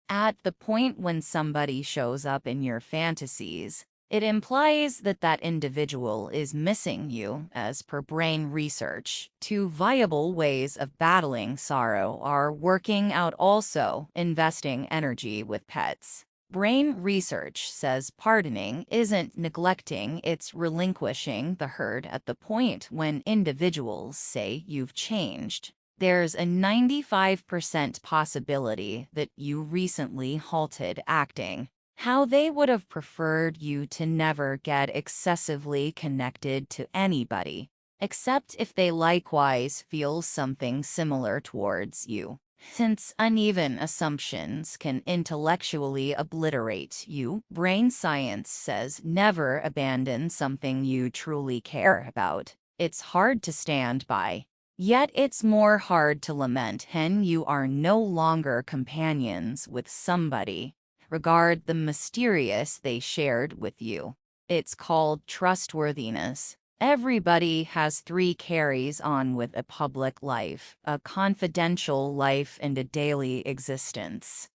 At the point when somebody shows up in your fantasies, it implies that that individual is missing you. As per brain research, two viable ways of battling sorrow are working out, also investing energy with pets. Brain research says pardoning isn't neglecting, it's relinquishing the herd. At the point when individuals say you've changed, there's a 95% possibility that you recently halted acting how they would have preferred you to never get excessively connected to anybody, except if they likewise feel something similar towards you. Since uneven assumptions can intellectually obliterate you, brain science says never abandon something you truly care about. It's hard to stand by. Yet it's more hard to lament when you are no longer companions with somebody. Regard the mysterious they shared with you. It's called trustworthiness. Everybody has three carries on with a public life, a confidential life, and a daily existence.